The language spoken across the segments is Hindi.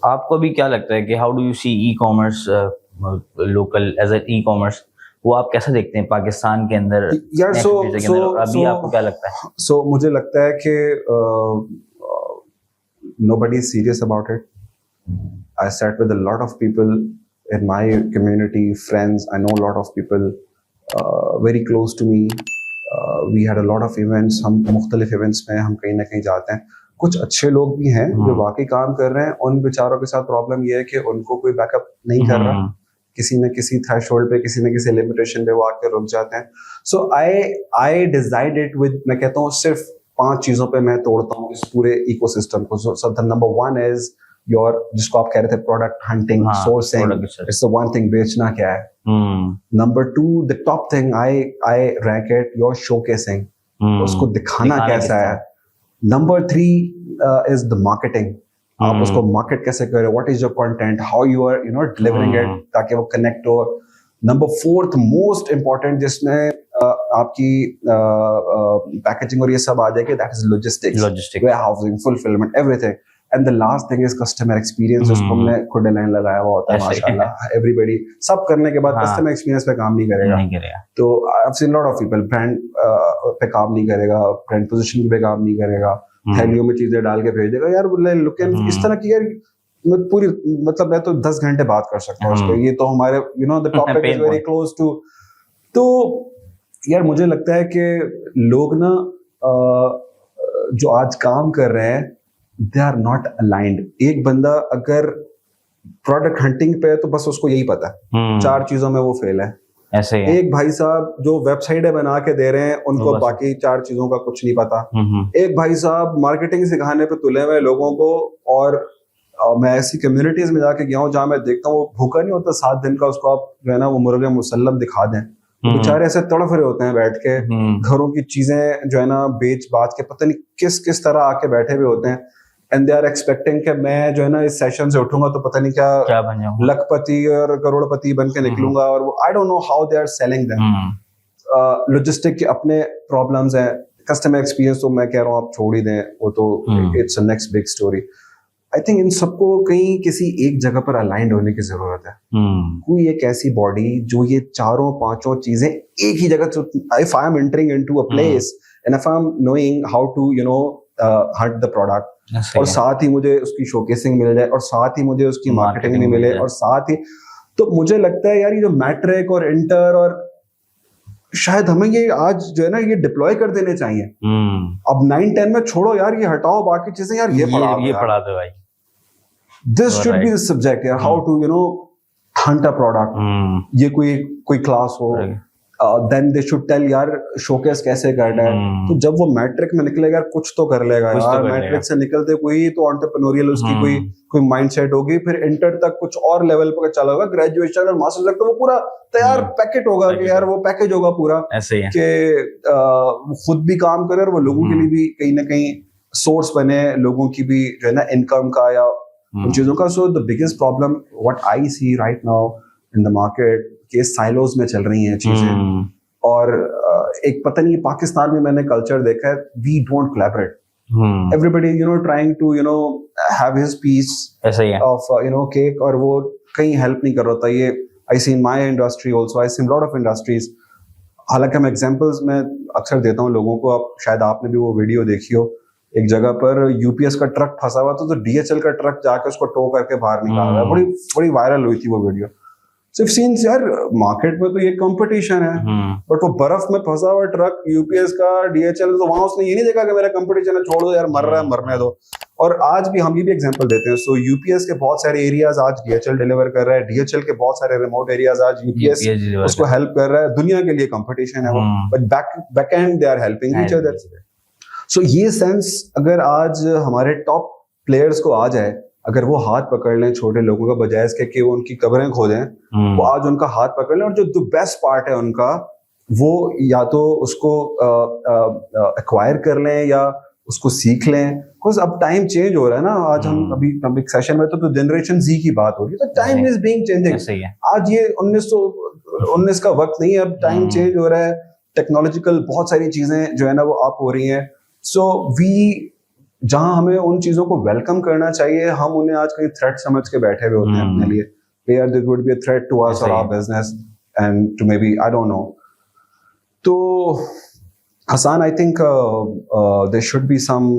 आपको भी क्या लगता है कि how do you see e commerce local as a e commerce, वो आप कैसे देखते हैं पाकिस्तान के अंदर, यार next future के अंदर, और अभी आपको क्या लगता है? मुझे लगता है कि nobody is serious about it. I sat with a lot of people in my community, friends. I know a lot of people very close to me. We had a lot of events. हम मुख्तलिफ events में हम कहीं ना कहीं जाते हैं. कुछ अच्छे लोग भी हैं जो वाकई काम कर रहे हैं. उन बेचारों के साथ प्रॉब्लम ये है कि उनको कोई बैकअप नहीं कर रहा. किसी न किसी थ्रेशोल्ड पे, किसी न किसी लिमिटेशन पे वो आके रुक जाते हैं. सो आई डिसाइडेड विद, मैं कहता हूँ सिर्फ 5 चीजों पे मैं तोड़ता हूँ इस पूरे इकोसिस्टम को. So the number 1 is your, जिसको आप कह रहे थे, product hunting, sourcing. It's the one thing, बेचना क्या है. Number 2, the top thing I rank it, your showcasing, उसको दिखाना कैसा है. Number 3 is the marketing. आप उसको मार्केट कैसे कर रहे हो, what is your content, how you are delivering it, ताकि वो कनेक्ट हो. नंबर 4 मोस्ट इंपॉर्टेंट, जिसमें आपकी पैकेजिंग और ये सब आ जाएगी, that is logistics, warehousing, fulfilment, everything. And the last thing is customer experience, जिसको हमने खुद लाइन लगाया हुआ होता है. माशाल्लाह एवरीबॉडी सब करने के बाद कस्टमर एक्सपीरियंस पे काम नहीं करेगा. तो I have seen lot of people, brand पे काम नहीं करेगा, ब्रांड पोजीशनिंग पे काम नहीं करेगा, थैलियों में चीजें डाल के भेज देगा. यार लुक एंड इस तरह की, यार मैं पूरी, मतलब मैं तो 10 घंटे बात कर सकता हूँ उस पर. ये तो हमारे the topic is very close to. तो यार मुझे लगता है कि लोग ना जो आज काम कर रहे हैं, दे आर नॉट अलाइंड. एक बंदा अगर प्रोडक्ट हंटिंग पे है तो बस उसको यही पता है, 4 चीजों में वो फेल है. ऐसे ही एक भाई साहब जो वेबसाइटें बना के दे रहे हैं, उनको बाकी 4 चीजों का कुछ नहीं पता. एक भाई साहब मार्केटिंग सिखाने पे तुले हुए लोगों को, और मैं ऐसी कम्युनिटीज में जाके गया हूँ जहाँ मैं देखता हूँ वो भूखा नहीं होता 7 दिन का, उसको आप जो है ना वो मुर्गे मुसल्लम दिखा दें, बेचारे ऐसे तड़फ रहे होते हैं बैठ के, घरों की चीजें जो है ना बेच बाच के पता नहीं किस किस तरह आके बैठे हुए होते हैं. एंड दे आर एक्सपेक्टिंग कि मैं जो है ना इस सेशन से उठूंगा तो पता नहीं क्या बन जाऊंगा, लखपति और करोड़पति बन के निकलूंगा. और वो I don't know how they are selling them. Logistic के अपने प्रॉब्लम्स हैं. कस्टमर एक्सपीरियंस तो मैं कह रहा हूँ आप छोड़ ही दें, वो तो it's a next big story. I think in सबको कहीं किसी एक जगह पर अलाइंड होने की जरूरत है. कोई एक ऐसी बॉडी जो ये 4-5 चीजें एक ही जगह, if I am entering into a place and if I am knowing how to hunt the product, और साथ ही मुझे उसकी शोकेसिंग मिल जाए, और साथ ही मुझे उसकी मार्केटिंग भी मिले, और साथ ही, तो मुझे लगता है यार ये जो मैट्रिक और इंटर, और शायद हमें ये आज जो है ना ये डिप्लॉय कर देने चाहिए. अब 9-10 में छोड़ो यार, ये हटाओ बाकी चीजें, यार ये पढ़ा दो भाई. This should be the subject यार, how to hunt a product. ये कोई क्लास हो. देन दे शुड टेल यार शोकेस कैसे करना है. तो जब वो मैट्रिक में निकलेगा यार कुछ तो कर लेगा यार. मैट्रिक से निकलते कोई तो एंटरप्रेन्योरियल उसकी कोई माइंडसेट होगी. फिर इंटर तक कुछ और लेवल पर चला होगा, ग्रेजुएशन और मास्टर्स तक तो वो पूरा तैयार पैकेट होगा कि यार वो पैकेज होगा पूरा, ऐसे ही कि खुद भी काम करे और वो लोगों के लिए भी कहीं ना कहीं सोर्स बने, लोगों की भी जो है ना इनकम का या उन चीजों का. So the biggest problem what I see right now in the market, के साइलोज में चल रही हैं चीजें. और एक पता नहीं पाकिस्तान में मैंने कल्चर देखा है, we don't collaborate. Everybody trying to have his piece of cake, और वो कहीं हेल्प नहीं कर रहा था. ये I see in my industry also, I see in lot of industries. हालांकि हम एग्जांपल्स मैं अक्सर देता हूँ लोगों को, शायद आपने भी वो वीडियो देखी हो. एक जगह पर यूपीएस का ट्रक फंसा हुआ था, तो डीएचएल का ट्रक जाके उसको टो करके बाहर निकाल रहा है. बड़ी वायरल हुई थी वो वीडियो. सिर्फ सीन्स यार, मार्केट में तो ये कंपटीशन है, बट वो बर्फ में फंसा हुआ ट्रक यूपीएस का, डीएचएल, तो वहां उसने ये नहीं देखा कि मेरा कंपटीशन है, छोड़ दो यार, मर रहा है मरने दो. और आज भी हम ये भी एग्जांपल देते हैं. सो यूपीएस के बहुत सारे एरियाज आज डीएचएल डिलीवर कर रहा है, डीएचएल के बहुत सारे रिमोट एरियाज आज यूपीएस उसको हेल्प कर रहा है. दुनिया के लिए कंपटीशन है वो, but back end they are helping each other. So ये सेंस अगर आज हमारे टॉप प्लेयर्स को आ जाए, अगर वो हाथ पकड़ लें छोटे लोगों का, बजाय इसके कि वो उनकी कब्रें खोदें, वो आज उनका हाथ पकड़ लें, और जो बेस्ट पार्ट है उनका, वो या तो उसको एक्वायर कर लें या उसको सीख लें. बिकॉज अब टाइम चेंज हो रहा है ना. आज हम अभी सेशन में तो जनरेशन जी की बात हो रही है, तो टाइम इज बीइंग चेंजिंग. आज ये 1919 का वक्त नहीं है, अब टाइम चेंज हो रहा है. टेक्नोलॉजिकल बहुत सारी चीजें जो है ना वो अप हो रही हैं. सो वी जहां हमें उन चीजों को वेलकम करना चाहिए, हम उन्हें आज कहीं थ्रेट समझ के बैठे हुए होते हैं अपने लिए. Where there would be a threat to us or our business and to maybe, I don't know. So, Hassan, I think there should be some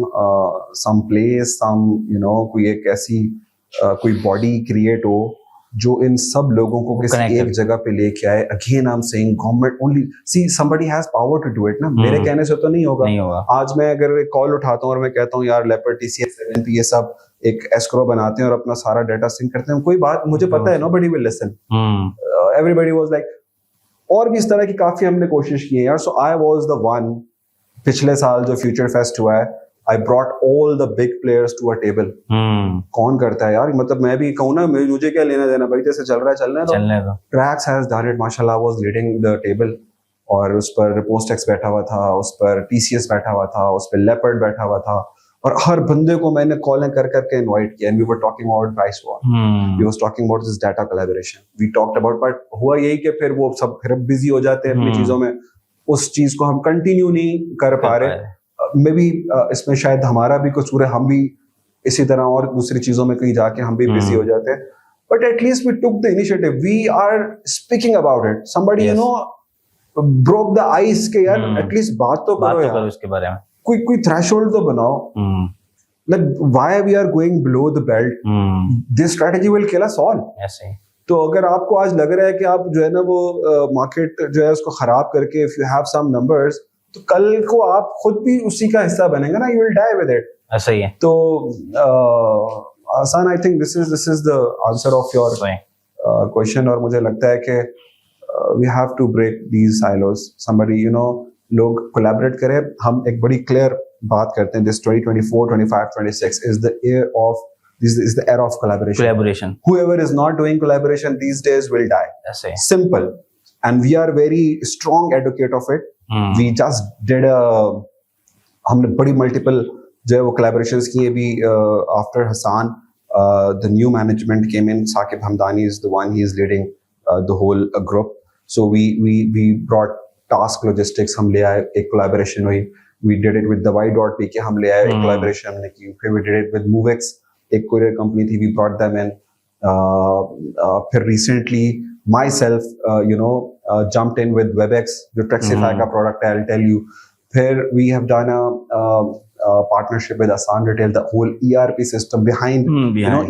place, कोई एक ऐसी कोई body create हो जो इन सब लोगों को किसी एक जगह पे लेके आए. Again, I'm saying government only. See, somebody has power to do it ना. मेरे कहने से तो नहीं होगा. आज मैं अगर एक कॉल उठाता हूँ और मैं कहता हूँ यार लेपर्ड TCS 7P ये सब एक escrow बनाते हैं और अपना सारा डाटा सिंक करते हैं, कोई बात मुझे पता है, nobody will listen. Everybody was like, और भी इस तरह की काफी हमने कोशिश की है यार. So I was the one. पिछले साल जो फ्यूचर फेस्ट हुआ है, I brought all the big players to a table. कौन करता है यार, मतलब मैं भी कहूँ ना, मुझे क्या लेना देना भाई, जैसे चल रहा है चलने दो. Trax has done it, माशाल्लाह, was leading the table. और उस पर Postex बैठा हुआ था, उस पर TCS बैठा हुआ था, उस पर Leopard बैठा हुआ था, और हर बंदे को मैंने कॉल कर करके इनवाइट किया. And we were talking about price war. We was talking about this data collaboration. We talked about, but हुआ यही कि फिर वो सब फिर बिजी हो जाते हैं अपनी चीजों में. उस चीज को हम कंटिन्यू नहीं कर पा रहे. मे बी इसमें शायद हमारा भी कसूर है, हम भी इसी तरह और दूसरी चीजों में कहीं जाके हम भी बिजी हो जाते हैं. But at least we took the initiative, we are speaking about it. Somebody broke the ice के यार एटलीस्ट बात तो करो यार इसके बारे में. कोई थ्रेशोल्ड तो बनाओ. Like why we are going below the belt? This strategy will kill us all. ऐसे. तो अगर आपको आज लग रहा है कि आप जो है ना वो मार्केट जो है उसको खराब करके if you have some numbers, तो कल को आप खुद भी उसी का हिस्सा बनेंगे ना. You will die with it. ऐसा ही है. तो Hassan, I think this is the answer of your question. और मुझे लगता है कि we have to break these silos. Somebody, लोग collaborate करें. हम एक बड़ी clear बात करते हैं. This 2024, 25, 26 is the year of This is the era of collaboration. Whoever is not doing collaboration these days will die. Simple. And we are very strong advocate of it. We just did हमने बड़ी multiple जो है वो collaborations किए भी after Hassan. The new management came in. Saqib Hamdani is the one. He is leading the whole group. So we brought Task Logistics. हम ले आए, एक collaboration हुई. We did it with the Y.PK. हम ले आए, एक collaboration हमने की. फिर we did it with MoveX. एक courier company थी, we brought them in. फिर recently myself jumped in with WebEx, जो Trexify का product है, I'll tell you. फिर we have done a partnership with Asan Retail, the whole ERP system behind.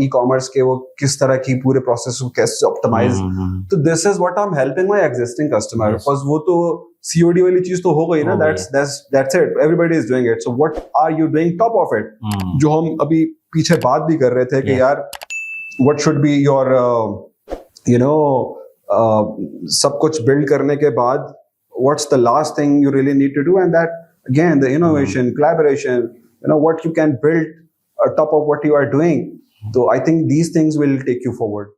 E-commerce के वो किस तरह की पूरे process को कैसे optimize. तो this is what I'm helping my existing customer. Because वो तो COD वाली चीज तो हो गई ना. That's it. Everybody is doing it. So what are you doing top of it? जो हम अभी पीछे बात भी कर रहे थे कि यार what should be your सब कुछ build करने के बाद what's the last thing you really need to do, and that again the innovation, collaboration, what you can build on top of what you are doing. So I think these things will take you forward.